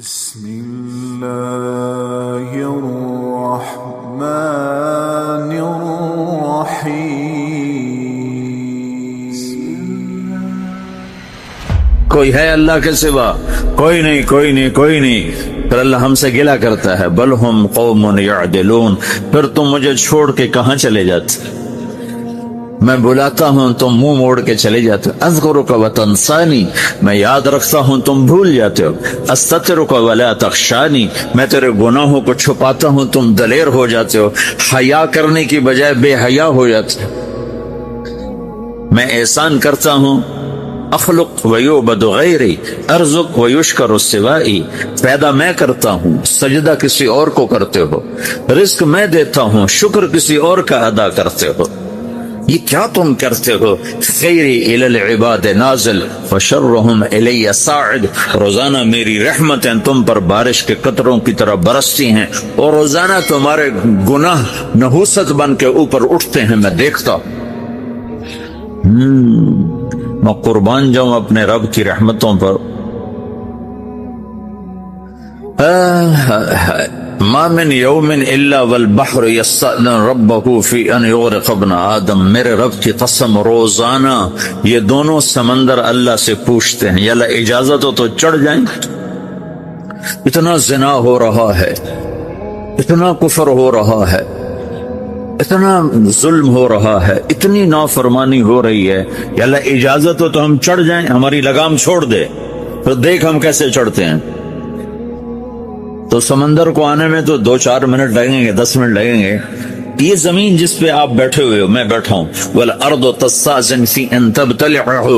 بسم الله الرحمن الرحيم. کوئی ہے اللہ کے سوا؟ کوئی نہیں. پھر اللہ ہم سے گلہ کرتا ہے، بل ہم قوم یعدلون، پھر تم مجھے چھوڑ کے کہاں چلے جاتے؟ میں بلاتا ہوں تم منہ موڑ کے چلے جاتے ہو. اذکرک وتنسانی، میں یاد رکھتا ہوں تم بھول جاتے ہو. استترک ولا تخشانی، میں تیرے گناہوں کو چھپاتا ہوں تم دلیر ہو جاتے ہو. حیا کرنے کی بجائے بے حیا ہو جاتے ہو. میں احسان کرتا ہوں، اخلق ویعبد غیری ارزق ویشکر سوائی، پیدا میں کرتا ہوں، سجدہ کسی اور کو کرتے ہو، رزق میں دیتا ہوں، شکر کسی اور کا ادا کرتے ہو. یہ کیا تم کرتے ہو؟ خیری الی العباد نازل وشرہم الی صاعد، روزانہ میری رحمتیں تم پر بارش کے قطروں کی طرح برستی ہیں اور روزانہ تمہارے گناہ نحوست بن کے اوپر اٹھتے ہیں، میں دیکھتا ہوں. میں قربان جاؤں اپنے رب کی رحمتوں پر. ما من یوم الا والبحر یستأذن ربہ فی ان یغرق ابن آدم، میرے رب کی قسم روزانہ یہ دونوں سمندر اللہ سے پوچھتے ہیں، یا اللہ اجازت ہو تو چڑھ جائیں. اتنا زنا ہو رہا ہے، اتنا کفر ہو رہا ہے، اتنا ظلم ہو رہا ہے، اتنی نافرمانی ہو رہی ہے، یا اللہ اجازت ہو تو ہم چڑھ جائیں، ہماری لگام چھوڑ دے، پھر دیکھ ہم کیسے چڑھتے ہیں. تو سمندر کو آنے میں تو 2-4 منٹ لگیں گے، 10 منٹ لگیں گے. یہ زمین جس پہ آپ بیٹھے ہوئے ہو، میں بیٹھا ہوں، وَالْأَرْضُ تَسْتَأْذِنُ فِي أَن تَبْتَلِعَهُ،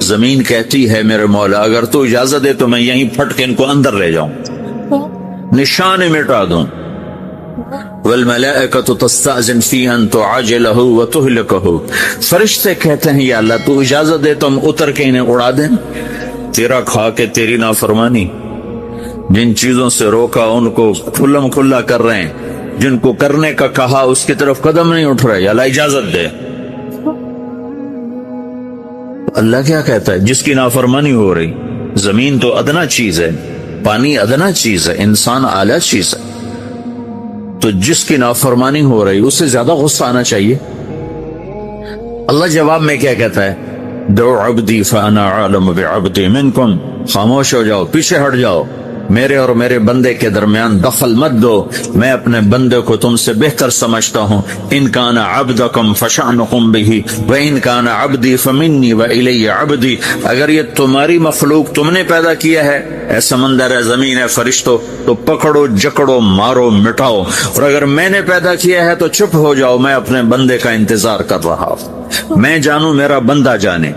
زمین کہتی ہے میرے مولا اگر تو اجازت دے تو میں یہیں پھٹ کے ان کو اندر لے جاؤں، نشان مٹا دوں. وَالْمَلَائِكَةُ تَسْتَأْذِنُ فِي أَن تُعَجِّلَهُ وَتُهْلِكَهُ، فرشتے کہتے ہیں یا اللہ تو اجازت دے تو ہم اتر کے انہیں اڑا دیں. تیرا کھا کے تیری نافرمانی، جن چیزوں سے روکا ان کو کھلم کھلا کر رہے ہیں، جن کو کرنے کا کہا اس کی طرف قدم نہیں اٹھ رہے، یا اللہ اجازت دے. اللہ کیا کہتا ہے؟ جس کی نافرمانی ہو رہی، زمین تو ادنا چیز ہے، پانی ادنا چیز ہے، انسان اعلیٰ چیز ہے، تو جس کی نافرمانی ہو رہی اس سے زیادہ غصہ آنا چاہیے. اللہ جواب میں کیا کہتا ہے؟ دعو عبدی فانا عالم بعبدی منکم، خاموش ہو جاؤ، پیچھے ہٹ جاؤ، میرے اور میرے بندے کے درمیان دخل مت دو، میں اپنے بندے کو تم سے بہتر سمجھتا ہوں. ان کان عبدکم فشأنکم بہ وان کان عبدی فمنی والی عبدی، اگر یہ تمہاری مخلوق تم نے پیدا کیا ہے، اے سمندر ہے، زمین ہے، فرشتوں، تو پکڑو جکڑو مارو مٹاؤ، اور اگر میں نے پیدا کیا ہے تو چپ ہو جاؤ، میں اپنے بندے کا انتظار کر رہا ہوں، میں جانوں میرا بندہ جانے.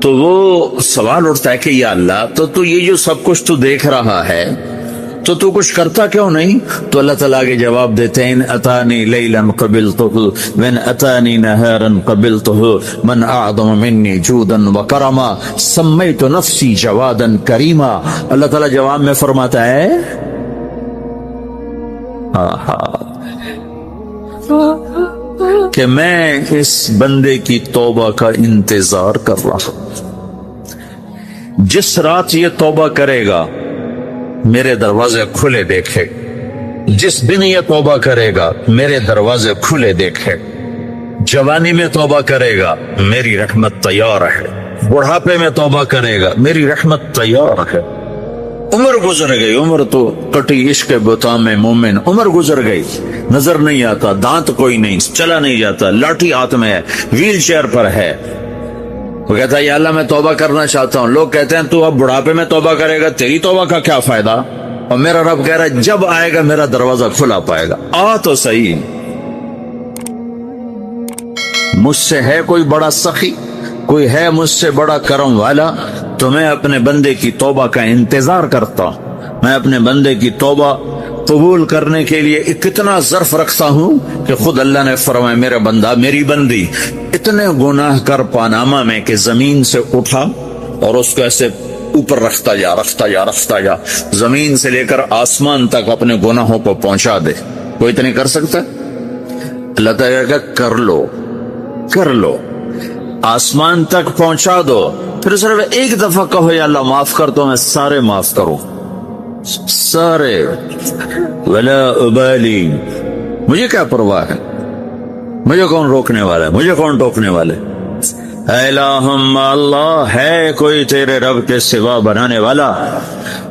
تو وہ سوال اٹھتا ہے کہ یا اللہ تو یہ جو سب کچھ تو دیکھ رہا ہے تو کچھ کرتا کیوں نہیں؟ تو اللہ تعالیٰ کے جواب دیتے ہیں، ان اتانی لیلا قبلتہ وان اتانی نہارا قبلتہ من اعظم منی جودا وکرما سمیت نفسی جوادا کریما. اللہ تعالیٰ جواب میں فرماتا ہے کہ میں اس بندے کی توبہ کا انتظار کر رہا ہوں. جس رات یہ توبہ کرے گا میرے دروازے کھلے دیکھے، جس دن یہ توبہ کرے گا میرے دروازے کھلے دیکھے. جوانی میں توبہ کرے گا میری رحمت تیار ہے، بڑھاپے میں توبہ کرے گا میری رحمت تیار ہے. عمر گزر گئی، عمر تو کٹی عشق بتا میں مومن، عمر گزر گئی، نظر نہیں آتا، دانت کوئی نہیں، چلا نہیں جاتا، لاٹھی ہاتھ میں ہے، ویل چیئر پر ہے. وہ کہتا ہے یا اللہ میں توبہ کرنا چاہتا ہوں. لوگ کہتے ہیں تو اب بڑھاپے میں توبہ کرے گا، تیری توبہ کا کیا فائدہ؟ اور میرا رب کہہ رہا ہے جب آئے گا میرا دروازہ کھلا پائے گا. آ تو صحیح، مجھ سے ہے کوئی بڑا سخی، کوئی ہے مجھ سے بڑا کرم والا، تو میں اپنے بندے کی توبہ کا انتظار کرتا ہوں. میں اپنے بندے کی توبہ قبول کرنے کے لیے کتنا ظرف رکھتا ہوں کہ خود اللہ نے فرمایا میرا بندہ میری بندی اتنے گناہ کر پاناما میں کہ زمین سے اٹھا اور اس کو ایسے اوپر رکھتا جا زمین سے لے کر آسمان تک اپنے گناہوں کو پہنچا دے. کوئی تو نہیں کر سکتا. اللہ تعالیٰ کہ کر لو آسمان تک پہنچا دو، پھر صرف ایک دفعہ کہو یا اللہ معاف کر تو میں سارے معاف کروں. سارے ولا ابالی، مجھے کیا پرواہ ہے، مجھے کون روکنے والا ہے، مجھے کون ٹوکنے والے. الہم اللہ، ہے کوئی تیرے رب کے سوا بنانے والا؟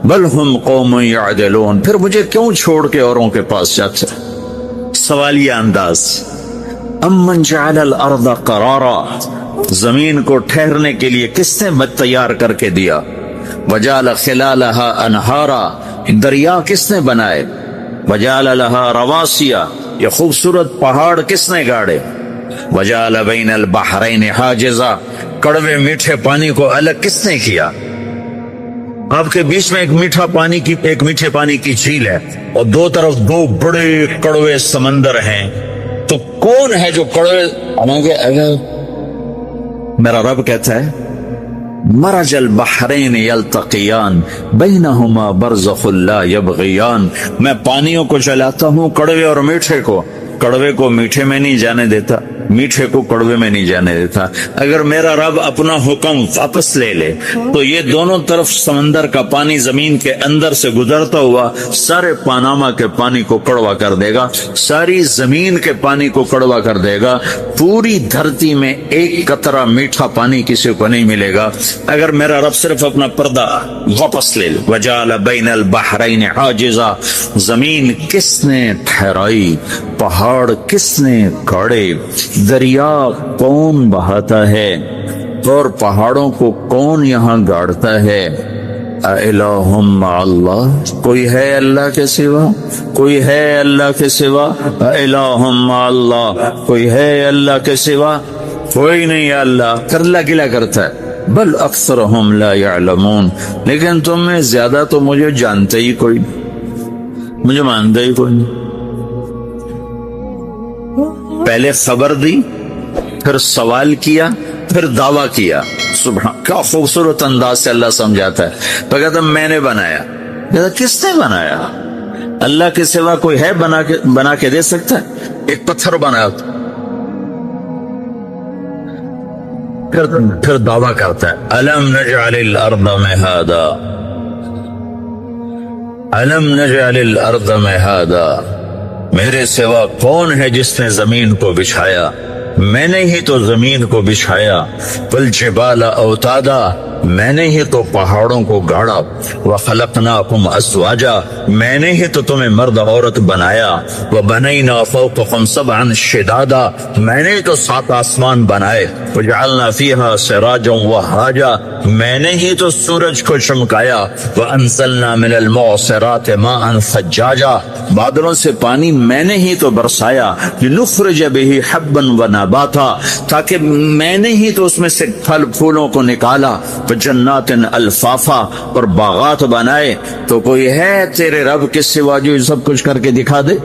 بل ہم قوم یعدلون، پھر مجھے کیوں چھوڑ کے اوروں کے پاس جاتے؟ سوالیہ انداز. امن جعل الارض قرارا، زمین کو ٹھہرنے کے لیے کس نے تیار کر کے دیا؟ وجعل خلالہا انہارا، دریا کس نے بنائے؟ وجعل لہا رواسیا، یہ خوبصورت پہاڑ کس نے گاڑے؟ وجعل بین البحرین حاجزا، کڑوے میٹھے پانی کو الگ کس نے کیا؟ آپ کے بیچ میں ایک میٹھے پانی کی جھیل ہے اور دو طرف دو بڑے کڑوے سمندر ہیں، تو کون ہے جو کڑوے؟ میرا رب کہتا ہے مرج البحرین یلتقیان بینہما برزخ لا یبغیان، میں پانیوں کو چلاتا ہوں، کڑوے اور میٹھے کو. کڑوے کو میٹھے میں نہیں جانے دیتا، میٹھے کو کڑوے میں نہیں جانے دیتا. اگر میرا رب اپنا حکم واپس لے لے تو یہ دونوں طرف سمندر کا پانی زمین کے اندر سے گزرتا ہوا سارے پاناما کے پانی کو کڑوا کر دے گا، ساری زمین کے پانی کو کڑوا کر دے گا. پوری دھرتی میں ایک قطرہ میٹھا پانی کسی کو نہیں ملے گا اگر میرا رب صرف اپنا پردہ واپس لے لے. وجعل بین البحرین حاجزا، زمین کس نے ٹھہرائی، پہاڑ کس نے گاڑے، دریا کون بہاتا ہے اور پہاڑوں کو کون یہاں گاڑتا ہے؟ اِلَٰهٌ مَّعَ اللَّهِ، کوئی ہے اللہ کے سوا؟ کوئی ہے اللہ کے سوا؟ اِلَٰهٌ مَّعَ اللَّهِ، کوئی ہے اللہ کے سوا؟ کوئی نہیں. اللہ کر اللہ گلا کرتا ہے. بل اکثرهم لا يعلمون، لیکن تم میں زیادہ تو مجھے جانتے ہی کوئی، مجھے مانتے ہی کوئی نہیں. پہلے خبر دی، پھر سوال کیا، پھر دعویٰ کیا. سبحان، کیا خوبصورت انداز سے اللہ سمجھاتا ہے. تو کہتا میں نے بنایا. کہتا کس نے بنایا؟ اللہ کے سوا کوئی ہے بنا کے دے سکتا ہے؟ ایک پتھر بنایا. پھر دعویٰ کرتا ہے الم نجعل الارض مہادا، الم نجعل الارض مہادا، میرے سوا کون ہے جس نے زمین کو بچھایا؟ میں نے ہی تو زمین کو بچھایا. والجبال اوتادا، میں نے ہی تو پہاڑوں کو گاڑا. وخلقناکم ازواجا، میں نے ہی تو تمہیں مرد عورت بنایا. وبنینا فوقکم سبعا شدادا، میں نے ہی تو 7 آسمان بنائے. وجعلنا فیہا سراجا وہاجا، میں نے ہی تو سورج کو چمکایا. وانزلنا من المعصرات ماء ثجاجا، بادلوں سے پانی میں نے ہی تو برسایا. لنخرج به حبا ونباتا، تاکہ میں نے ہی تو اس میں سے پھل پھولوں کو نکالا. جنات الفافا، اور باغات بنائے. تو کوئی ہے تیرے رب کے سوا جو سب کچھ کر کے دکھا دے؟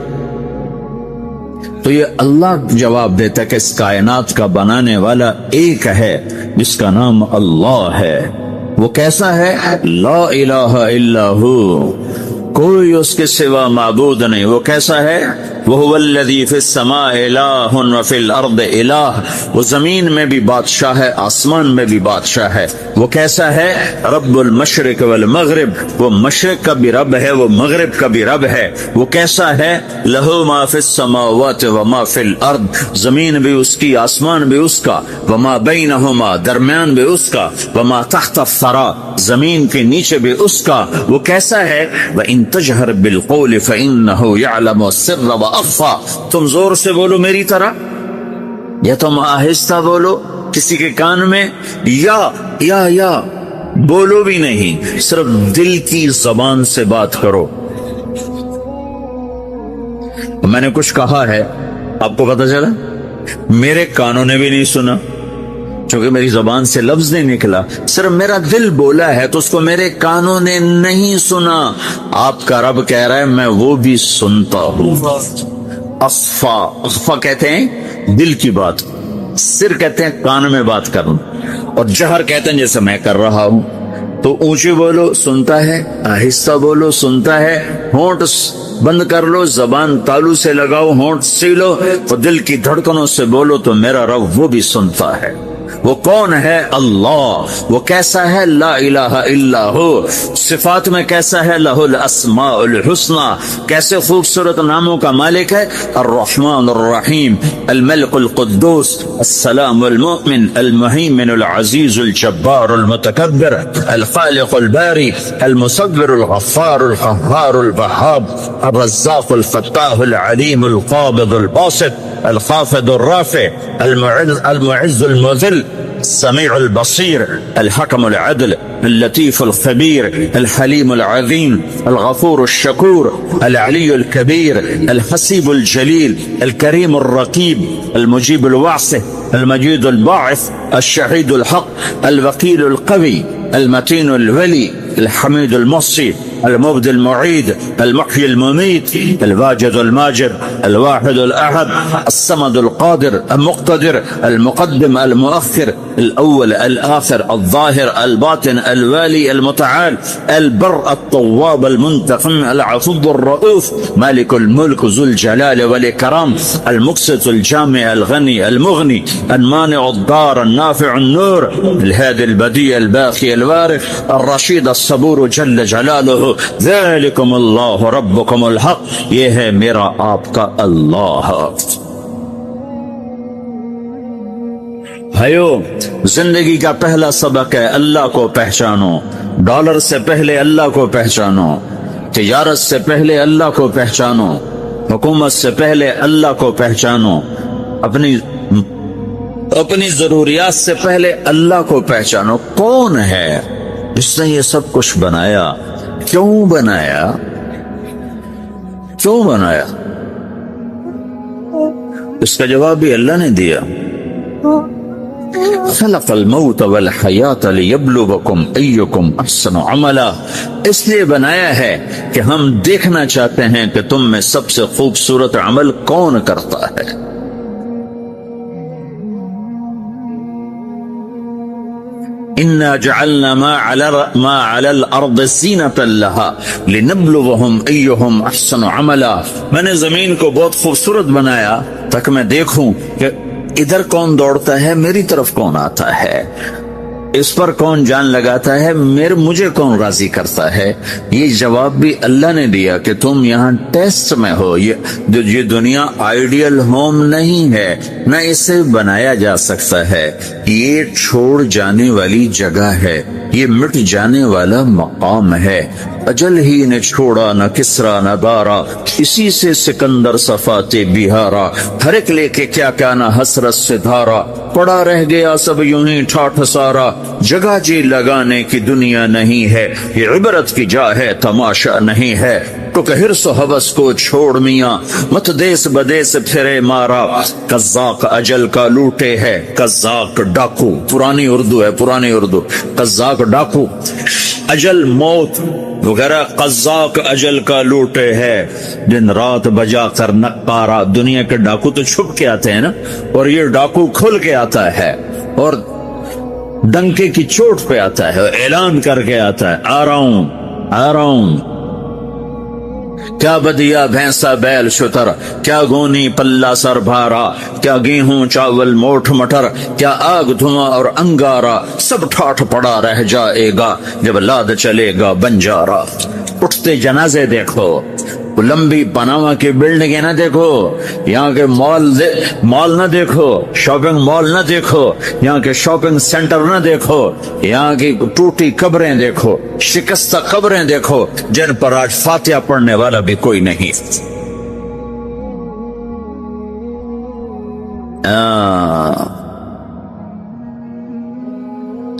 تو یہ اللہ جواب دیتا ہے کہ اس کائنات کا بنانے والا ایک ہے جس کا نام اللہ ہے. وہ کیسا ہے؟ لا الہ الا ہو، کوئی اس کے سوا معبود نہیں. وہ کیسا ہے؟ وَهُوَ الَّذِي فِي السَّمَاءِ إِلَٰهٌ وَفِي الْأَرْضِ إِلَٰهٌ، وہ زمین میں بھی بادشاہ ہے، آسمان میں بھی بادشاہ ہے. وہ کیسا ہے؟ رب المشرق والمغرب، وہ مشرق کا بھی رب ہے، وہ مغرب کا بھی رب ہے. وہ کیسا ہے؟ لَهُ مَا فِي السَّمَاوَاتِ وَمَا فِي الْأَرْضِ، زمین بھی اس کی، آسمان بھی اس کا. وَمَا بَيْنَهُمَا، درمیان بھی اس کا. وَمَا تَحْتَ الثَّرَىٰ، زمین کے نیچے بھی اس کا. وہ کیسا ہے؟ وَإِن تَجْهَرْ بِالْقَوْلِ فَإِنَّهُ يَعْلَمُ السِّرَّ وَأَخْفَىٰ، تم زور سے بولو میری طرح یا تم آہستہ بولو کسی کے کان میں، یا بولو بھی نہیں، صرف دل کی زبان سے بات کرو. میں نے کچھ کہا ہے، آپ کو پتہ چلا؟ میرے کانوں نے بھی نہیں سنا چونکہ میری زبان سے لفظ نہیں نکلا، صرف میرا دل بولا ہے تو اس کو میرے کانوں نے نہیں سنا. آپ کا رب کہہ رہا ہے میں وہ بھی سنتا ہوں. اخفا کہتے ہیں دل کی بات، سر کہتے ہیں کان میں بات کرنا، اور جہر کہتے ہیں جیسے میں کر رہا ہوں. تو اونچی بولو سنتا ہے، آہستہ بولو سنتا ہے. ہونٹ بند کر لو، زبان تالو سے لگاؤ، ہونٹ سیلو، اور دل کی دھڑکنوں سے بولو تو میرا رب وہ بھی سنتا ہے. وہ کون ہے؟ اللہ۔ وہ کیسا ہے؟ لا الہ الا ہو۔ صفات میں کیسا ہے؟ لہ الاسماء الحسنی۔ کیسے خوبصورت ناموں کا مالک ہے؟ الرحمن الرحیم، الملک القدوس، السلام المؤمن، المہیمن العزیز الجبار المتکبر، الخالق الباری، المصور الغفار القہار الوہاب، الرزاق الفتاح العلیم القابض الباسط، الخافض الرافع، المعز المذل، السميع البصير، الحكم العدل، اللطيف الخبير، الحليم العظيم، الغفور الشكور، العلي الكبير، الحسيب الجليل، الكريم الرقيب، المجيب الوعصه، المجيد الباعث، الشهيد الحق، الوكيل القوي، المتين الولي، الحميد المحصي، المبدي المعيد، المحيي المميت، الواجد الماجد، الواحد الأحد، الصمد القادر المقتدر، المقدم المؤخر، الأول الآخر، الظاهر الباطن، الوالي المتعال، البر الطواب المنتقم، العفو الرؤوف، مالك الملك ذو الجلال والإكرام، المقسط الجامع الغني المغني، المانع الضار النافع النور، الهادي البديع الباقي الوارث، الرشيد الصبور جل جلاله، ذلكم اللہ ربکم الحق، یہ ہے میرا آپ کا اللہ۔ بھائیو، زندگی کا پہلا سبق ہے اللہ کو پہچانو۔ ڈالر سے پہلے اللہ کو پہچانو، تجارت سے پہلے اللہ کو پہچانو، حکومت سے پہلے اللہ کو پہچانو، اپنی ضروریات سے پہلے اللہ کو پہچانو۔ کون ہے جس نے یہ سب کچھ بنایا؟ کیوں بنایا؟ کیوں بنایا؟ اس کا جواب بھی اللہ نے دیا۔ خلق الموت والحیات لیبلوکم ایکم احسن عملا، اس لیے بنایا ہے کہ ہم دیکھنا چاہتے ہیں کہ تم میں سب سے خوبصورت عمل کون کرتا ہے۔ اِنَّا جَعَلْنَا مَا عَلَى الْأَرْضِ زِينَةً لَهَا لِنَبْلُوَهُمْ أَيُّهُمْ أَحْسَنُ عَمَلًا، میں نے زمین کو بہت خوبصورت بنایا تاکہ میں دیکھوں کہ ادھر کون دوڑتا ہے، میری طرف کون آتا ہے، اس پر کون جان لگاتا ہے، مجھے کون راضی کرتا ہے۔ یہ جواب بھی اللہ نے دیا کہ تم یہاں ٹیسٹ میں ہو۔ یہ دنیا آئیڈیل ہوم نہیں ہے، نہ اسے بنایا جا سکتا ہے، یہ چھوڑ جانے والی جگہ ہے، یہ مٹ جانے والا مقام ہے۔ اجل ہی نے چھوڑا نہ کسرا نہ دارا، اسی سے سکندر صفاتے بہارا، ہر ایک لے کے کیا کیا نہ حسرت سے دھارا، پڑا رہ گیا سب یوں ہی ٹھاٹھ سارا، جگہ جی لگانے کی دنیا نہیں ہے، یہ عبرت کی جا ہے تماشا نہیں ہے۔ تو کہ حرص و حوث کو چھوڑ میاں، مت دیس بدیس پھرے مارا، قزاق اجل کا لوٹے ہے، قزاق ڈاکو، پرانی اردو ہے، پرانی اردو، قزاق ڈاکو، اجل موت وغیرہ، قزاق اجل کا لوٹے ہے، دن رات بجا کر نقارا۔ دنیا کے ڈاکو تو چھپ کے آتے ہیں نا، اور یہ ڈاکو کھل کے آتا ہے اور ڈنکے کی چوٹ پہ آتا ہے، اعلان کر کے آتا ہے، آ رہا ہوں آ رہا ہوں۔ کیا بدیا بھینسا بیل شتر، کیا گونی پلہ سر بھارا، کیا گیہوں چاول موٹھ مٹر، کیا آگ دھواں اور انگارا، سب ٹھاٹھ پڑا رہ جائے گا جب لاد چلے گا بنجارا۔ اٹھتے جنازے دیکھو، لمبی پناما کی بلڈنگیں نہ دیکھو، یہاں کے مال نہ دیکھو، شاپنگ مال نہ دیکھو، یہاں کے شاپنگ سینٹر نہ دیکھو، یہاں کی ٹوٹی قبریں دیکھو، شکستہ قبریں دیکھو جن پر آج فاتحہ پڑھنے والا بھی کوئی نہیں۔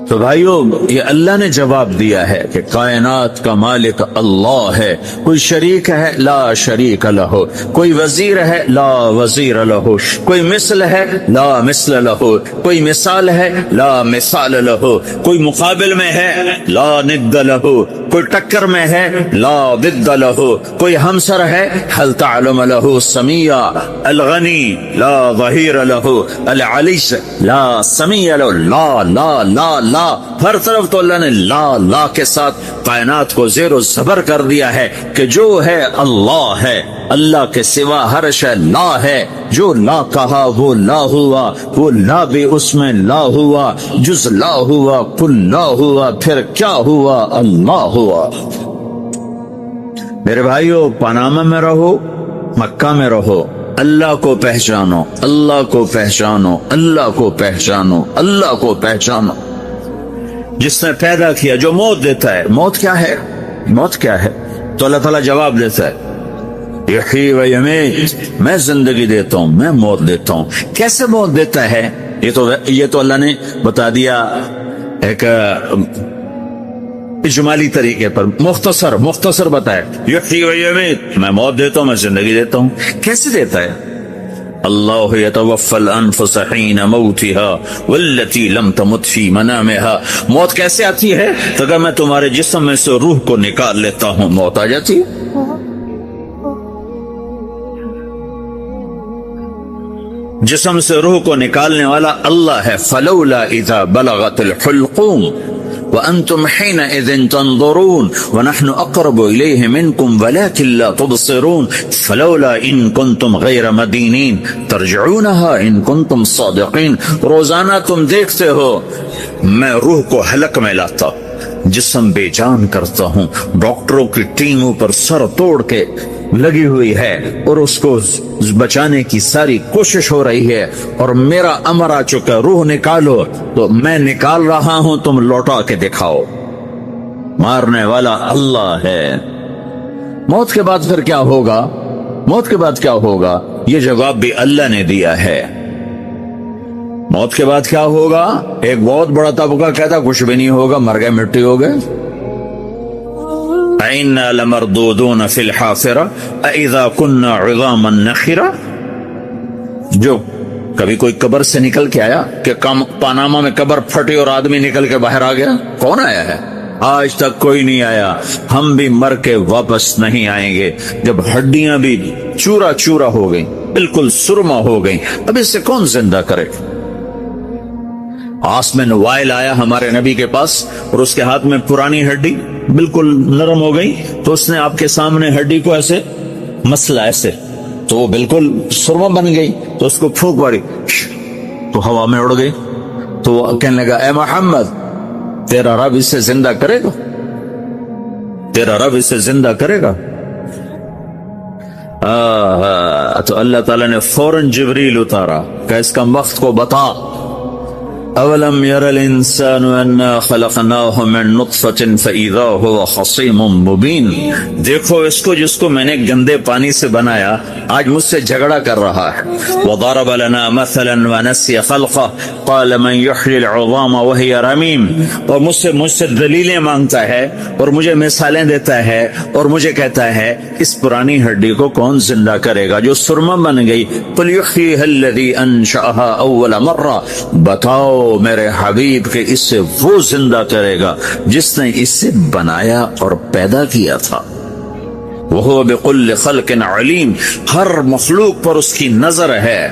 تو بھائیو، یہ اللہ نے جواب دیا ہے کہ کائنات کا مالک اللہ ہے، کوئی شریک ہے لا شریک لہو، کوئی وزیر ہے لا وزیر لہو، کوئی مثل ہے لا مثل لہو، کوئی مثال ہے لا مثال لہو، کوئی مقابل میں ہے لا ند لہو، کوئی ٹکر میں ہے لا ضد لہو، کوئی ہمسر ہے حل تعلم لہو سمیع، الغنی لا ظہیر لہو، العلی لا سمیع لہو، لا لا لا لا لا، ہر طرف تو اللہ نے لا لا کے ساتھ کائنات کو زیر و زبر کر دیا ہے کہ جو ہے اللہ ہے، اللہ کے سوا ہر شے لا ہے۔ جو لا کہا وہ لا ہوا، وہ لا بھی اس میں لا ہوا، جز لا ہوا، کل لا ہوا، پھر کیا ہوا؟ اللہ ہوا۔ میرے بھائیو، پاناما میں رہو، مکہ میں رہو، اللہ کو پہچانو، اللہ کو پہچانو، اللہ کو پہچانو، اللہ کو پہچانو۔ جس نے پیدا کیا، جو موت دیتا ہے، موت کیا ہے؟ موت کیا ہے؟ تو اللہ تعالیٰ جواب دیتا ہے یحیی و یمیت، میں زندگی دیتا ہوں، میں موت دیتا ہوں۔ کیسے موت دیتا ہے؟ یہ تو اللہ نے بتا دیا ایک اجمالی طریقے پر، مختصر بتایا یحیی و یمیت، میں موت دیتا ہوں، میں زندگی دیتا ہوں۔ کیسے دیتا ہے؟ اللہ یتوفی الانفس حین موتها والتی لم تمت فی منامها۔ موت کیسے آتی ہے؟ تو کہ میں تمہارے جسم میں سے روح کو نکال لیتا ہوں، موت آ جاتی ہے۔ جسم سے روح کو نکالنے والا اللہ ہے۔ فلولا اذا بلغت الحلقوم وانتم حينئذ تنظرون ونحن اقرب اليه منكم ولكن لا تبصرون فلولا ان كنتم غير مدينين ترجعونها ان كنتم صادقين۔ روزانہ تم دیکھتے ہو میں روح کو حلق میں لاتا، جسم بے جان کرتا ہوں، ڈاکٹروں کی ٹیم اوپر سر توڑ کے لگی ہوئی ہے اور اس کو بچانے کی ساری کوشش ہو رہی ہے، اور میرا امر آ چکا، روح نکالو، تو میں نکال رہا ہوں، تم لوٹا کے دکھاؤ۔ مارنے والا اللہ ہے۔ موت کے بعد پھر کیا ہوگا؟ موت کے بعد کیا ہوگا؟ یہ جواب بھی اللہ نے دیا ہے۔ موت کے بعد کیا ہوگا؟ ایک بہت بڑا طبقہ کہتا کچھ بھی نہیں ہوگا، مر گئے، مٹی ہو گئے۔ اِنَّا لَمَرْدُودُونَ فِي الْحَافِرَةِ اَإِذَا كُنَّا عِظَامًا نَخِرَةً۔ جو کبھی کوئی قبر سے نکل کے آیا کہ پاناما میں قبر پھٹی اور آدمی نکل کے باہر آ گیا؟ کون آیا ہے؟ آج تک کوئی نہیں آیا۔ ہم بھی مر کے واپس نہیں آئیں گے۔ جب ہڈیاں بھی چورا چورا ہو گئیں، بالکل سرما ہو گئیں، اب اس سے کون زندہ کرے؟ آسمین وائل آیا ہمارے نبی کے پاس اور اس کے ہاتھ میں پرانی ہڈی بالکل نرم ہو گئی، تو اس نے آپ کے سامنے ہڈی کو ایسے مسلا، ایسے، تو وہ بالکل سرما بن گئی، تو اس کو پھونک ماری تو ہوا میں اڑ گئی۔ تو وہ کہنے لگا اے محمد، تیرا رب اسے زندہ کرے گا؟ تیرا رب اسے زندہ کرے گا؟ تو اللہ تعالیٰ نے فوراً جبریل اتارا کہ اس کا وقت کو بتا۔ اولم یر الانسان انا خلقناه من نطفة فاذا هو خصیم مبین۔ دیکھو اس کو جس کو میں نے گندے پانی سے بنایا، آج مجھ سے جھگڑا کر رہا ہے۔ وضرب لنا مثلا ونسی خلقه قال من يحيي العظام وهي رمیم۔ اور مجھ سے دلیلیں مانگتا ہے اور مجھے مثالیں دیتا ہے اور مجھے کہتا ہے اس پرانی ہڈی کو کون زندہ کرے گا جو سرما بن گئی؟ قل يحييها الذي انشأها اول مرہ، بتاؤ میرے حبیب کہ اس سے وہ زندہ کرے گا جس نے اسے بنایا اور پیدا کیا تھا۔ وَهُوَ بِكُلِّ خَلْقٍ عَلِيمٌ، ہر مخلوق پر اس کی نظر ہے۔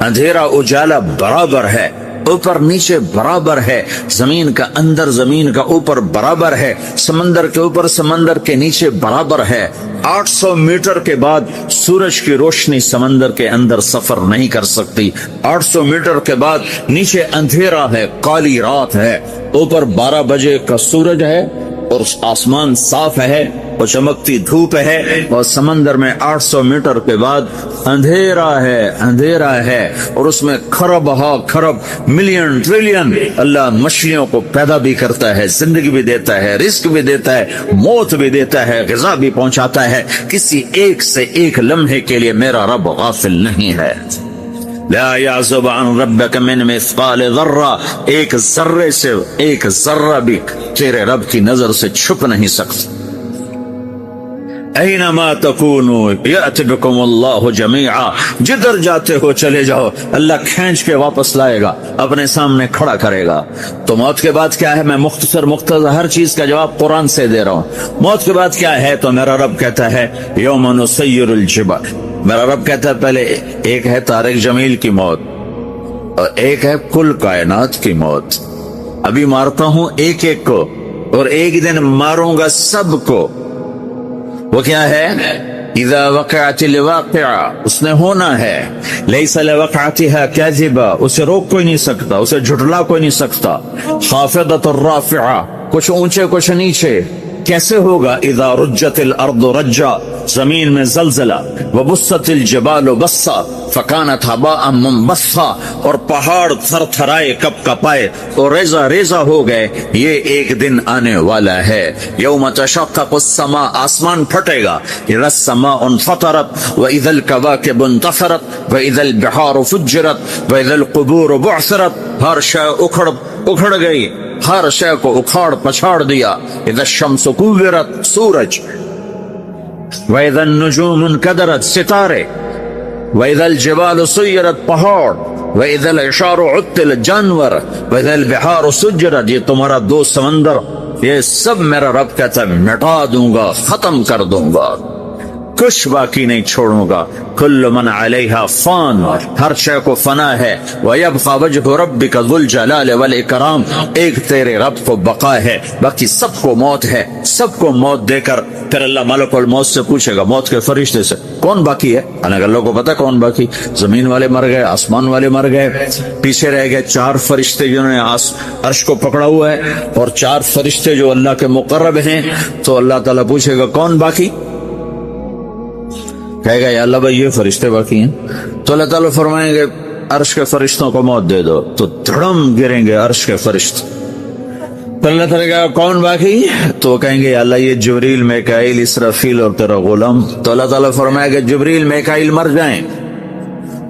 اندھیرا اجالا برابر ہے، اوپر نیچے برابر ہے، زمین کا اندر زمین کا اوپر برابر ہے، سمندر کے اوپر سمندر کے نیچے برابر ہے۔ 800 میٹر کے بعد سورج کی روشنی سمندر کے اندر سفر نہیں کر سکتی۔ 800 میٹر کے بعد نیچے اندھیرا ہے، کالی رات ہے، اوپر 12 بجے کا سورج ہے اور آسمان صاف ہے اور چمکتی دھوپ ہے، اور سمندر میں 800 میٹر کے بعد اندھیرا ہے اور اس میں کھرب ہا کھرب ملین ٹریلین اللہ مچھلیوں کو پیدا بھی کرتا ہے، زندگی بھی دیتا ہے، رزق بھی دیتا ہے، موت بھی دیتا ہے، غذا بھی پہنچاتا ہے۔ کسی ایک سے ایک لمحے کے لیے میرا رب غافل نہیں ہے۔ لا يعزب عن ربك من مثقال ذرہ، ایک ذرے سے ایک ذرہ بھی تیرے رب کی نظر سے چھپ نہیں سکتا۔ اینما تکونوا یأتی بکم اللہ جمیعا، جدھر جاتے ہو چلے جاؤ، اللہ کھینچ کے واپس لائے گا، اپنے سامنے کھڑا کرے گا۔ تو موت کے بعد کیا ہے؟ میں مختصر ہر چیز کا جواب قرآن سے دے رہا ہوں۔ موت کے بعد کیا ہے؟ تو میرا رب کہتا ہے یوم نسیر الجبال، میرا رب کہتا ہے پہلے ایک ہے طارق جمیل کی موت اور ایک ہے کل کائنات کی موت۔ ابھی مارتا ہوں ایک ایک کو اور ایک دن ماروں گا سب کو. وہ کیا ہے؟ اذا وقعت الواقعہ، اس نے ہونا ہے. لیس لوقعتها کاذبہ، اسے روک کوئی نہیں سکتا، اسے جھٹلا کوئی نہیں سکتا. خافضۃ الرافعہ، کچھ اونچے کچھ نیچے. کیسے ہوگا؟ اذا رجت الارض رجا، زمین میں زلزلہ. وبست الجبال بسا فکانت هباء منبثا، اور پہاڑ تھر تھرائے کپ کپائے اور ریزہ ریزہ ہو گئے. یہ ایک دن آنے والا ہے. یوم تشقق السماء، آسمان پھٹے گا. اذا السماء انفطرت واذا الكواكب انتثرت واذا البحار فجرت واذا القبور بعثرت. ہر شے اکھڑ گئی، ہر شے کو اکھاڑ پچھاڑ دیا. اذا الشمس کورت، سورج. واذا النجوم انکدرت، ستارے. واذا الجبال سیرت، پہاڑ. واذا العشار عطلت، جانور. واذا البحار سجرت، یہ تمہارا دو سمندر، یہ سب میرا رب کہتا ہے مٹا دوں گا، ختم کر دوں گا، کچھ باقی نہیں چھوڑوں گا. کل من علیہا فان، ہر شے کو فنا ہے. وَيَبْقَى وَجْهُ رَبِّكَ ذُو الْجَلَالِ وَالْإِكْرَامِ، ایک تیرے رب کو بقا ہے، باقی سب کو موت ہے. سب کو موت دے کر پھر اللہ ملک الموت سے پوچھے گا، موت کے فرشتے سے، کون باقی ہے؟ اللہ کو پتا کون باقی. زمین والے مر گئے، آسمان والے مر گئے، پیچھے رہ گئے 4 فرشتے جنہوں نے عرش کو پکڑا ہوا ہے، اور 4 فرشتے جو اللہ کے مقرب ہیں. تو اللہ تعالیٰ پوچھے گا کون باقی؟ کہے گا یا اللہ بھائی یہ فرشتے باقی ہیں. تو اللہ تعالیٰ فرمائیں گے عرش کے فرشتوں کو موت دے دو. تو دھڑم گریں گے عرش کے فرشتے. تو اللہ تعالیٰ کہا کون باقی؟ تو کہیں گے یا اللہ یہ جبریل، میکائیل، اسرافیل اور تیرا غلام. تو اللہ تعالیٰ فرمائے گا جبریل میکائیل مر جائیں.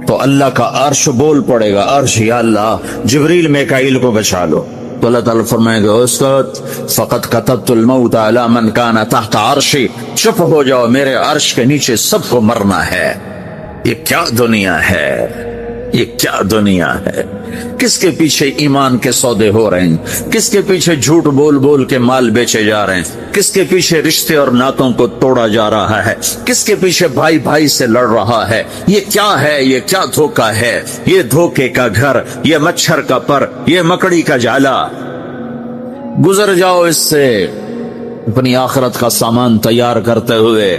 تو اللہ کا عرش بول پڑے گا، عرش یا اللہ جبریل میکائیل کو بچا لو. تو اللہ تعالیٰ فرمائے گا اسکت فقط کتبت الموت علی من کان تحت عرشی، چپ ہو جاؤ، میرے عرش کے نیچے سب کو مرنا ہے. یہ کیا دنیا ہے، یہ کیا دنیا ہے. کس کے پیچھے ایمان کے سودے ہو رہے ہیں، کس کے پیچھے جھوٹ بول بول کے مال بیچے جا رہے ہیں، کس کے پیچھے رشتے اور ناتوں کو توڑا جا رہا ہے، کس کے پیچھے بھائی بھائی سے لڑ رہا ہے. یہ کیا ہے، یہ کیا دھوکہ ہے، یہ دھوکے کا گھر، یہ مچھر کا پر، یہ مکڑی کا جالا. گزر جاؤ اس سے اپنی آخرت کا سامان تیار کرتے ہوئے.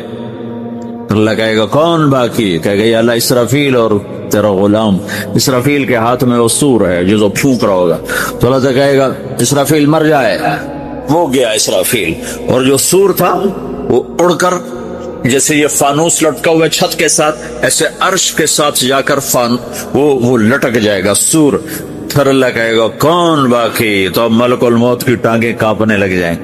اللہ کہے گا کون باقی؟ کہے گا یا اللہ اسرافیل اور تیرا غلام. اسرافیل کے ہاتھ میں وہ سور ہے جو پھونک رہا ہوگا. تو اللہ سے کہے گا اسرافیل مر جائے. وہ گیا اسرافیل، اور جو سور تھا وہ اڑ کر جیسے یہ فانوس لٹکا ہوا چھت کے ساتھ، ایسے عرش کے ساتھ جا کر وہ لٹک جائے گا سور. پھر اللہ کہے گا کون باقی؟ تو اب ملک الموت کی ٹانگیں کانپنے لگ جائیں،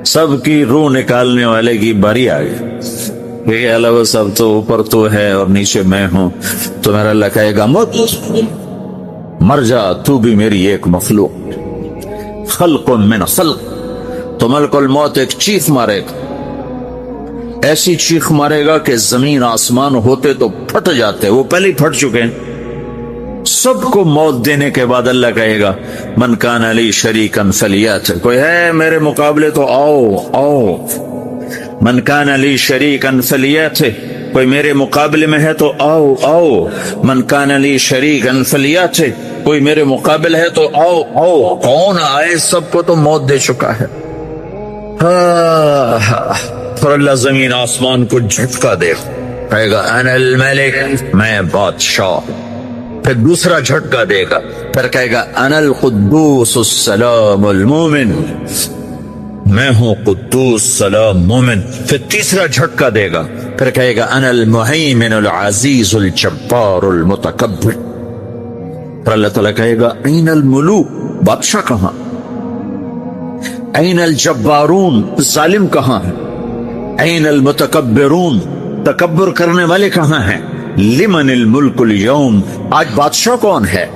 سب کی روح نکالنے والے کی باری آ گئی. اللہ سب تو اوپر تو ہے اور نیچے میں ہوں. تو میرا اللہ کہے گا مت، مر جا، تو بھی میری ایک مخلوق، خلق من خلق. تو ملک الموت ایک چیخ مارے گا، ایسی چیخ مارے گا کہ زمین آسمان ہوتے تو پھٹ جاتے، وہ پہلے ہی پھٹ چکے ہیں. سب کو موت دینے کے بعد اللہ کہے گا من کان علی شریکن فلیات، کوئی ہے میرے مقابلے تو آؤ آؤ. من کان علی شریکن فلیات، کوئی میرے مقابلے میں ہے تو آؤ آؤ. من کان علی شریکن فلیات، کوئی میرے مقابل ہے تو آؤ آؤ. کون آئے؟ سب کو تو موت دے چکا ہے. پھر اللہ زمین آسمان کو جھٹکا دے، کہے گا انا الملک، میں بادشاہ. پھر دوسرا جھٹکا دے گا، پھر کہے گا انا القدوس السلام المومن، میں ہوں قدوس سلام مومن. پھر تیسرا جھٹکا دے گا، پھر کہے گا انا المہیمن العزیز الجبار المتکبر. پھر اللہ تعالیٰ کہے گا این الملوک، بادشاہ کہاں؟ این الجبارون، ظالم کہاں ہے؟ این المتکبرون، تکبر کرنے والے کہاں ہیں؟ لمن الملک اليوم، آج بادشاہ کون ہے؟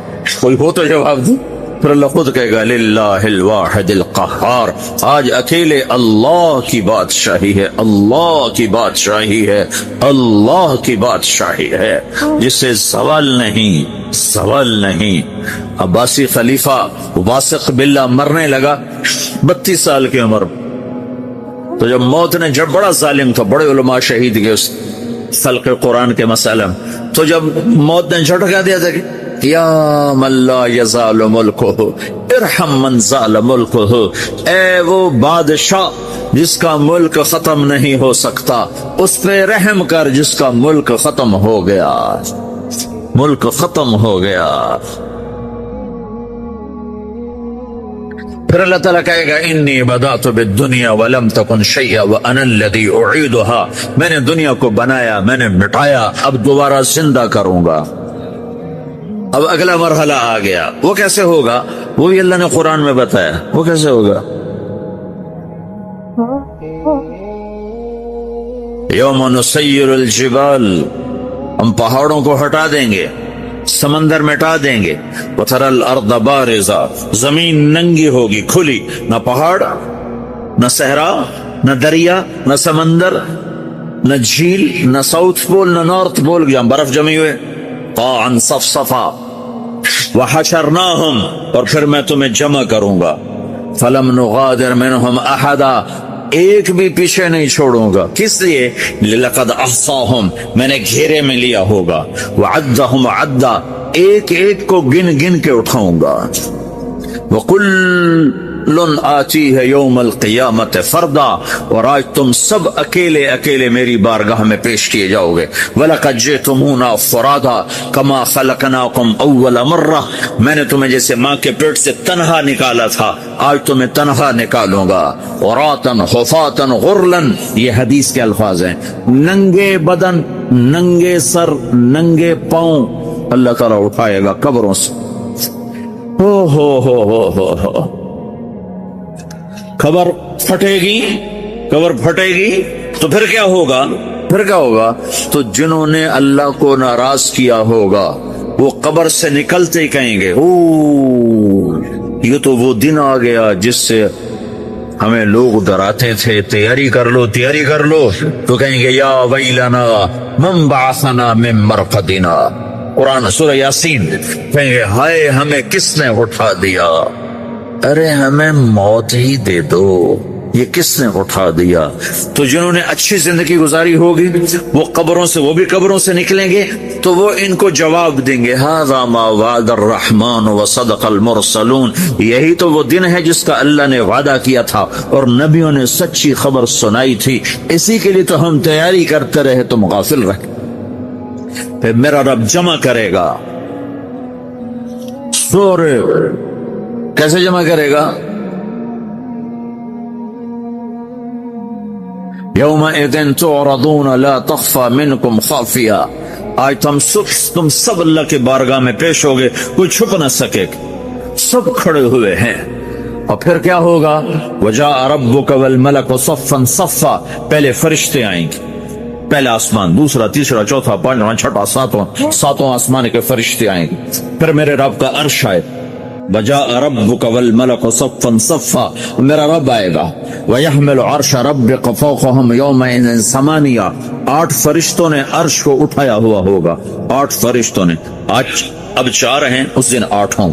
کوئی ہو تو جواب دو. پھر اللہ خود کہے گا للہ الواحد القہار، آج اکیلے اللہ کی بادشاہی ہے، اللہ کی بادشاہی ہے، اللہ کی بادشاہی ہے جس سے زوال نہیں، زوال نہیں. عباسی خلیفہ واثق باللہ مرنے لگا 32 سال کی عمر. تو جب موت نے، جب بڑا ظالم تھا، بڑے علماء شہید گئے اس خلق قرآن کے مسئلہ، تو جب موت نے جھٹکا دیا تھا کہ یا من لا یزال ملکہ ارحم من زال ملکہ، اے وہ بادشاہ جس کا ملک ختم نہیں ہو سکتا، اس پہ رحم کر جس کا ملک ختم ہو گیا، ملک ختم ہو گیا۔ پھر اللہ تعالیٰ کہے گا انی بدأت بالدنیا ولم تکن شیئا وانا الذی اعیدها، میں نے دنیا کو بنایا، میں نے مٹایا، اب دوبارہ زندہ کروں گا۔ اب اگلا مرحلہ آ گیا، وہ کیسے ہوگا؟ وہ بھی اللہ نے قرآن میں بتایا، وہ کیسے ہوگا؟ یوم نسیر الجبال، ہم پہاڑوں کو ہٹا دیں گے، سمندر مٹا دیں گے، وتری الارض بارزا، زمین ننگی ہوگی، کھلی، نہ پہاڑ، نہ صحرا، نہ دریا، نہ سمندر، نہ جھیل، نہ ساؤتھ پول، نہ نارتھ پول، جہاں برف جمی ہوئے، قاعا صفصفا، وحشرناہم، اور پھر میں تمہیں جمع کروں گا، فلم نغادر منہم احدا، ایک بھی پیچھے نہیں چھوڑوں گا، کس لیے؟ لقد احصاہم، میں نے گھیرے میں لیا ہوگا، وعدہم عدا، ایک ایک کو گن گن کے اٹھاؤں گا، وکل آتیہ یوم القیامت فردا، اور آج تم سب اکیلے اکیلے میری بارگاہ میں پیش کیے جاؤ گے، وَلَقَدْ جِئْتُمُونَا فُرَادًا كَمَا خَلَقْنَاكُمْ أَوَّلَ مَرَّةٍ، میں نے تمہیں جیسے ماں کے پیٹ سے تنہا نکالا تھا، آج تمہیں تنہا نکالوں گا، عُرَاةً حُفَاةً غُرْلًا، یہ حدیث کے الفاظ ہیں، ننگے بدن، ننگے سر، ننگے پاؤں اللہ تعالیٰ اٹھائے گا قبروں سے۔ ہو خبر پھٹے گی، خبر پھٹے گی تو پھر کیا ہوگا؟ پھر کیا ہوگا؟ تو جنہوں نے اللہ کو ناراض کیا ہوگا وہ قبر سے نکلتے ہی کہیں گے او یہ تو وہ دن آ گیا جس سے ہمیں لوگ ڈراتے تھے، تیاری کر لو تیاری کر لو، تو کہیں گے یا ویلنا من بعثنا من مرقدنا، قرآن سورہ یاسین، کہیں گے ہائے ہمیں کس نے اٹھا دیا، ارے ہمیں موت ہی دے دو، یہ کس نے اٹھا دیا۔ تو جنہوں نے اچھی زندگی گزاری ہوگی وہ قبروں سے، وہ بھی قبروں سے نکلیں گے تو وہ ان کو جواب دیں گے ھذا ما وعد الرحمن وصدق المرسلون، یہی تو وہ دن ہے جس کا اللہ نے وعدہ کیا تھا اور نبیوں نے سچی خبر سنائی تھی، اسی کے لیے تو ہم تیاری کرتے رہے، تم غافل رہے۔ پھر میرا رب جمع کرے گا، سورے کیسے جمع کرے گا؟ یومئذ تعرضون لا تخفى منکم خافیہ، آج تم سب اللہ کے بارگاہ میں پیش ہوگے، کوئی چھپ نہ سکے، سب کھڑے ہوئے ہیں۔ اور پھر کیا ہوگا؟ وجاء ربک والملک صفا صفا، پہلے فرشتے آئیں گے، پہلا آسمان، دوسرا، تیسرا، چوتھا، پانچواں، چھٹا، ساتواں آسمان کے فرشتے آئیں گے، پھر میرے رب کا عرش آئے، وجاء ربک والملک صفا صفا، میرا رب آئے گا، ویحمل عرش ربک فوقہم یومئذ ثمانیہ، 8 فرشتوں نے عرش کو اٹھایا ہوا ہوگا، 8 فرشتوں نے، آج اب 4 ہیں، اس دن 8 ہوں،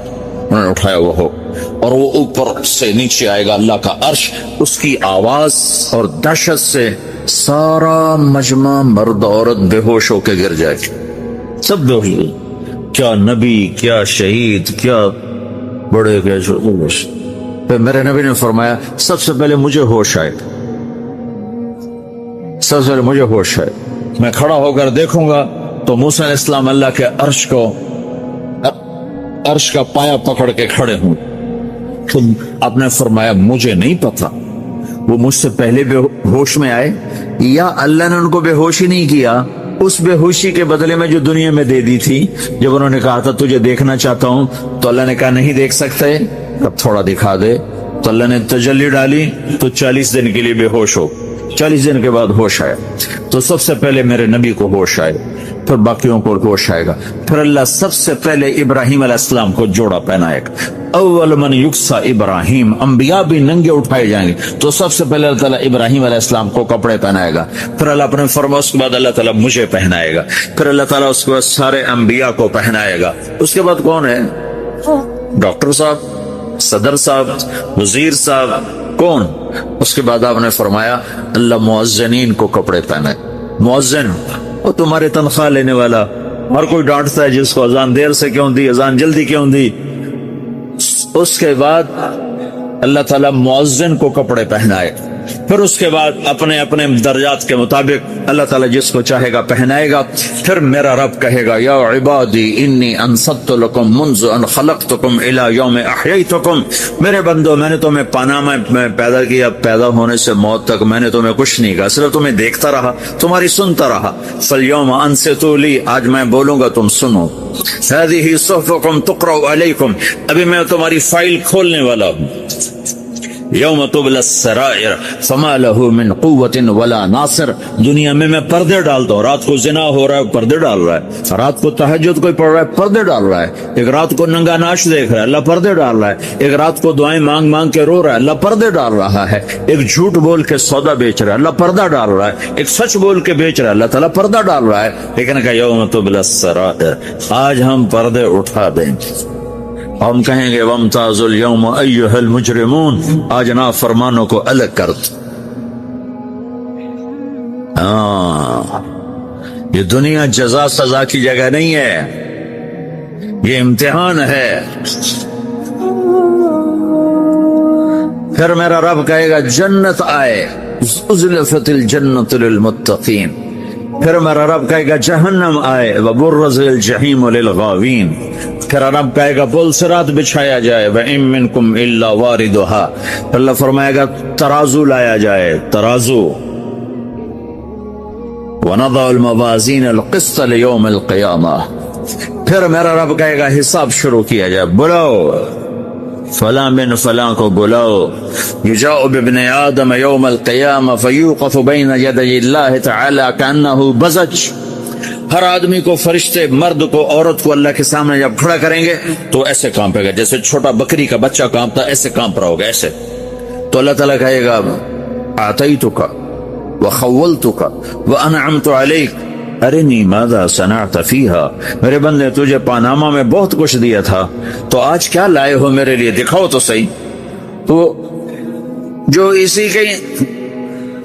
انہوں نے اٹھایا ہوا ہو، اور وہ اوپر سے نیچے آئے گا اللہ کا عرش، اس کی آواز اور دہشت سے سارا مجمع مرد عورت بے ہوش ہو کے گر جائے گی، سب بے ہوش، کیا نبی، کیا شہید، کیا بڑے، کیا چھوٹے۔ پھر میرے نبی نے فرمایا سب سے پہلے مجھے ہوش آئے، سب سے پہلے مجھے ہوش آئے، میں کھڑا ہو کر دیکھوں گا تو موسیٰ علیہ السلام اللہ کے عرش کا پایا پکڑ کے کھڑے ہوں، تو آپ نے فرمایا مجھے نہیں پتا وہ مجھ سے پہلے بے ہوش میں آئے یا اللہ نے ان کو بے ہوش ہی نہیں کیا، اس بے ہوشی کے بدلے میں جو دنیا میں دے دی تھی، جب انہوں نے کہا تھا تجھے دیکھنا چاہتا ہوں تو اللہ نے کہا نہیں دیکھ سکتے، اب تھوڑا دکھا دے، تو اللہ نے تجلی ڈالی تو 40 دن کے لیے بے ہوش ہو، 40 دن کے بعد ہوش آیا، تو سب سے پہلے میرے نبی کو ہوش آئے، پھر باقیوں کو ہوش آئے گا، پھر اللہ سب سے پہلے ابراہیم علیہ السلام کو جوڑا پہنائے گا، اول من یکسا ابراہیم، انبیاء بھی ننگے اٹھائے جائیں گے، تو سب سے پہلے اللہ تعالیٰ ابراہیم علیہ السلام کو کپڑے پہنائے گا، پھر اللہ اپنے فرمایا اس کے بعد اللہ تعالیٰ مجھے پہنائے گا، پھر اللہ تعالیٰ اس کے بعد سارے انبیاء کو پہنائے گا، اس کے بعد کون ہے؟ ڈاکٹر صاحب، صدر صاحب، وزیر صاحب، کون؟ اس کے بعد آپ نے فرمایا اللہ مؤذنین کو کپڑے پہنائے، مؤذن وہ تمہارے تنخواہ لینے والا، ہر کوئی ڈانٹتا ہے جس کو اذان دیر سے کیوں دی، اذان جلدی کیوں دی۔ اس کے بعد اللہ تعالیٰ مؤذن کو کپڑے پہنائے، پھر اس کے بعد اپنے اپنے درجات کے مطابق اللہ تعالیٰ جس کو چاہے گا پہنائے گا۔ پھر میرا رب کہے گا یا عبادی انی انصت لکم منذ ان خلقتکم الی یوم احییتکم، میرے بندو میں نے تمہیں پاناما میں پیدا کیا، پیدا ہونے سے موت تک میں نے تمہیں کچھ نہیں کہا، صرف تمہیں دیکھتا رہا، تمہاری سنتا رہا۔ فالیوم انصتوا لی، آج میں بولوں گا تم سنو۔ ہذہ صحفکم تقرأ علیکم، ابھی میں تمہاری فائل کھولنے والا ہوں۔ یوم تبلی السرائر فما لہ من قوت ولا ناصر، دنیا میں پردے ڈالتا ہوں، رات کو زنا ہو رہا ہے پردے ڈال رہا ہے، رات کو تہجد کوئی پڑھ رہا ہے پردے ڈال رہا ہے، ایک رات کو ننگا ناچ دیکھ رہا ہے اللہ پردے ڈال رہا ہے، ایک رات کو دعائیں مانگ مانگ کے رو رہا ہے اللہ پردے ڈال رہا ہے، ایک جھوٹ بول کے سودا بیچ رہا ہے اللہ پردہ ڈال رہا ہے، ایک سچ بول کے بیچ رہا ہے اللہ تعالیٰ پردہ ڈال رہا ہے۔ لیکن کہ یوم تبلی السرائر، آج ہم پردے اٹھا دیں، ہم کہیں گے وامتازوا اليوم ایھا المجرمون، آج نافرمانوں کو الگ کر دو۔ یہ دنیا جزا سزا کی جگہ نہیں ہے، یہ امتحان ہے۔ پھر میرا رب کہے گا جنت آئے، ازلفت الجنت للمتقین، پھر میرا رب کہے گا جہنم آئے، وبرزت الجحیم للغاوین، پھر رب کہے گا پل صراط بچھایا جائے، وَإِن مِّنكُمْ إِلَّا وَارِدُهَا، اللہ فرمائے گا ترازو لایا جائے، ترازو، وَنَضَعُ الْمَوَازِينَ الْقِسْطَ لِيَوْمِ الْقِيَامَةِ، پھر میرا رب کہے گا حساب شروع کیا جائے، بلاؤ فلاں بن فلاں کو بلاؤ، یجاء بابن آدم یوم القیامہ فیوقف بین یدی اللہ تعالی کأنہ بزج، ہر آدمی کو، فرشتے، مرد کو، عورت کو اللہ کے سامنے جب کھڑا کریں گے تو ایسے کانپے گا جیسے چھوٹا بکری کا بچہ کانپتا، ایسے کانپ رہا ہوگا ایسے۔ تو اللہ تعالیٰ کہے گا اعطیتک وخولتک وانعمت علیک ارنی ماذا صنعت فیہا، میرے بندے تجھے پاناما میں بہت کچھ دیا تھا، تو آج کیا لائے ہو میرے لیے، دکھاؤ تو صحیح۔ تو جو اسی کے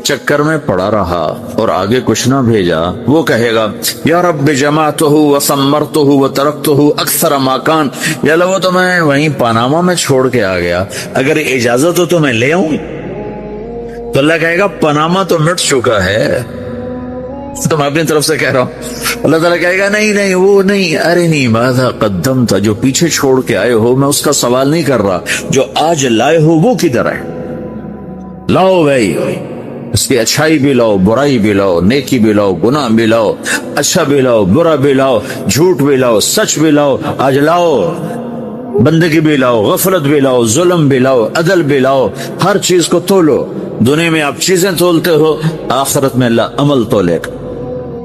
چکر میں پڑا رہا اور آگے کچھ نہ بھیجا، وہ کہے گا یا رب جمعتہ وثمرتہ وترکتہ اکثر ما کان، یا اللہ وہ تو میں وہیں پاناما میں چھوڑ کے آ گیا، اگر اجازت ہو تو میں لے آؤں۔ تو اللہ کہے گا پاناما تو مٹ چکا ہے، تو میں اپنی طرف سے کہہ رہا ہوں۔ اللہ تعالیٰ کہے گا نہیں نہیں وہ نہیں، ارنی ماذا قدمت، جو پیچھے چھوڑ کے آئے ہو میں اس کا سوال نہیں کر رہا، جو آج لائے ہو وہ کدھر ہے، لاؤ بھائی، اس کی اچھائی بھی لاؤ، برائی بھی لاؤ، نیکی بھی لاؤ، گناہ بھی لاؤ، اچھا بھی لاؤ، برا بھی لاؤ، جھوٹ بھی لاؤ، سچ بھی لاؤ، آج لاؤ، بندگی بھی لاؤ، غفلت بھی لاؤ، ظلم بھی لاؤ، عدل بھی لاؤ، ہر چیز کو تولو۔ دنیا میں آپ چیزیں تولتے ہو، آخرت میں اللہ عمل تولے گا۔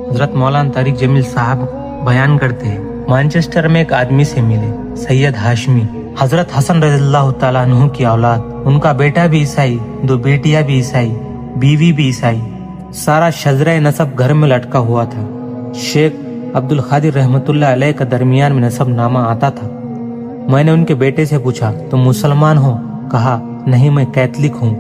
حضرت مولانا طارق جمیل صاحب بیان کرتے ہیں، مانچسٹر میں ایک آدمی سے ملے، سید ہاشمی، حضرت حسن رضی اللہ تعالیٰ عنہ کی اولاد، ان کا بیٹا بھی عیسائی، 2 بیٹیاں بھی عیسائی، بیوی بھی عیسائی، سارا شجرہ نسب گھر میں لٹکا ہوا تھا۔ شیخ عبد القادر رحمت اللہ علیہ کا درمیان میں نسب نامہ آتا تھا۔ میں نے ان کے بیٹے سے پوچھا تم مسلمان ہو؟ کہا نہیں میں کیتھولک ہوں۔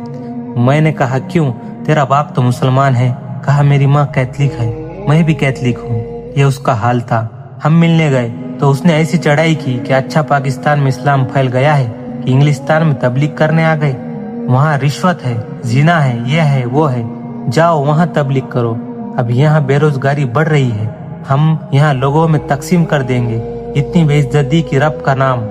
میں نے کہا کیوں؟ تیرا باپ تو مسلمان ہے۔ کہا میری ماں کیتھولک ہے، میں بھی کیتھولک ہوں۔ یہ اس کا حال تھا۔ ہم ملنے گئے تو اس نے ایسی چڑھائی کی کہ اچھا پاکستان میں اسلام پھیل گیا ہے کہ انگلستان میں تبلیغ کرنے آ گئے، وہاں رشوت ہے، زنا ہے، یہ ہے وہ ہے، جاؤ وہاں تبلیغ کرو۔ اب یہاں بے روزگاری بڑھ رہی ہے، ہم یہاں لوگوں میں تقسیم کر دیں گے۔ اتنی بے عزتی کی رب کا نام۔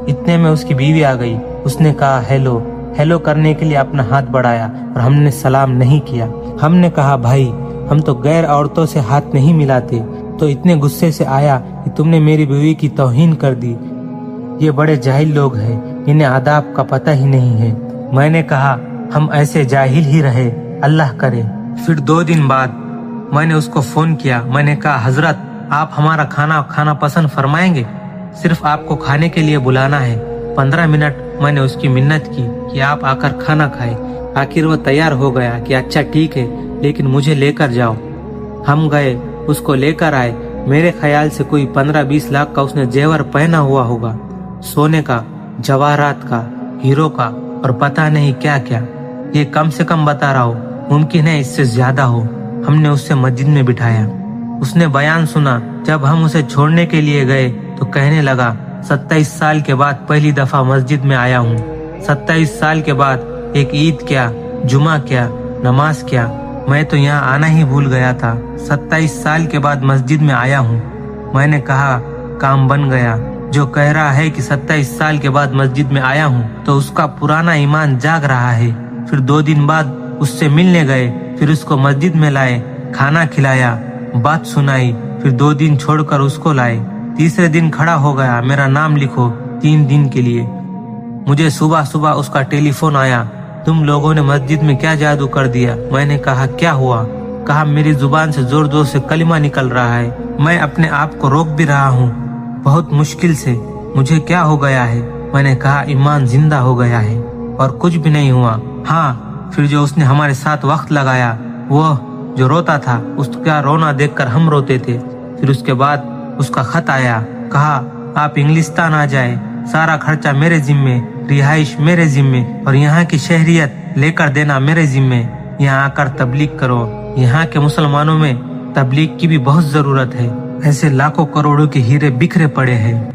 اتنے میں اس کی بیوی آ گئی، اس نے کہا ہیلو ہیلو کرنے کے لیے اپنا ہاتھ بڑھایا اور ہم نے سلام نہیں کیا۔ ہم نے کہا بھائی ہم تو غیر عورتوں سے ہاتھ نہیں ملاتے، تو اتنے غصے سے آیا کہ تم نے میری بیوی کی توہین کر دی۔ یہ بڑے جاہل لوگ ہیں، انہیں آداب کا پتہ ہی نہیں ہے۔ میں نے کہا ہم ایسے جاہل ہی رہے، اللہ کرے۔ پھر 2 دن بعد میں نے اس کو فون کیا، میں نے کہا حضرت آپ ہمارا کھانا پسند فرمائیں گے؟ صرف آپ کو کھانے کے لیے بلانا ہے۔ 15 منٹ میں نے اس کی منت کی کہ آپ آ کر کھانا کھائیں۔ آخر وہ تیار ہو گیا کہ اچھا ٹھیک ہے لیکن مجھے لے کر جاؤ۔ ہم گئے، اس کو لے کر آئے۔ میرے خیال سے کوئی 15-20 لاکھ کا اس نے زیور پہنا ہوا ہوگا، سونے کا، جواہرات کا، ہیرو کا اور پتہ نہیں کیا کیا۔ یہ کم سے کم بتا رہا ہوں، ممکن ہے اس سے زیادہ ہو۔ ہم نے اس سے مسجد میں بٹھایا، اس نے بیان سنا. جب ہم اسے چھوڑنے کے لیے گئے تو کہنے لگا 27 سال کے بعد پہلی دفعہ مسجد میں آیا ہوں. 27 سال کے بعد ایک عید کیا, جمعہ کیا, نماز کیا, میں تو یہاں آنا ہی بھول گیا تھا. 27 سال کے بعد مسجد میں آیا ہوں. میں نے کہا کام بن گیا. جو کہہ رہا ہے کہ 27 سال کے بعد مسجد میں آیا ہوں تو اس کا پرانا ایمان جاگ رہا ہے. پھر 2 دن بعد اس سے ملنے گئے, پھر اس کو مسجد میں لائے, کھانا کھلایا, بات سنائی, پھر 2 دن چھوڑ کر اس کو لائے. تیسرے دن کھڑا ہو گیا, میرا نام لکھو 3 دن کے لیے. مجھے صبح صبح اس کا ٹیلی فون آیا, تم لوگوں نے مسجد میں کیا جادو کر دیا. میں نے کہا کیا ہوا؟ کہا میری زبان سے زور زور سے کلمہ نکل رہا ہے, میں اپنے آپ کو روک بھی رہا ہوں بہت مشکل سے. مجھے کیا ہو گیا ہے؟ میں نے کہا ایمان زندہ ہو گیا ہے اور کچھ بھی نہیں ہوا. ہاں پھر جو اس نے ہمارے ساتھ وقت لگایا, وہ جو روتا تھا, اس کا رونا دیکھ کر ہم روتے تھے. پھر اس کے بعد اس کا خط آیا, کہا آپ انگلستان آ جائے, سارا خرچہ میرے ذمے, رہائش میرے ذمے اور یہاں کی شہریت لے کر دینا میرے ذمے. یہاں آ کر تبلیغ کرو. یہاں کے مسلمانوں میں تبلیغ کی بھی بہت ضرورت ہے. ایسے لاکھوں کروڑوں کے ہیرے بکھرے پڑے ہیں.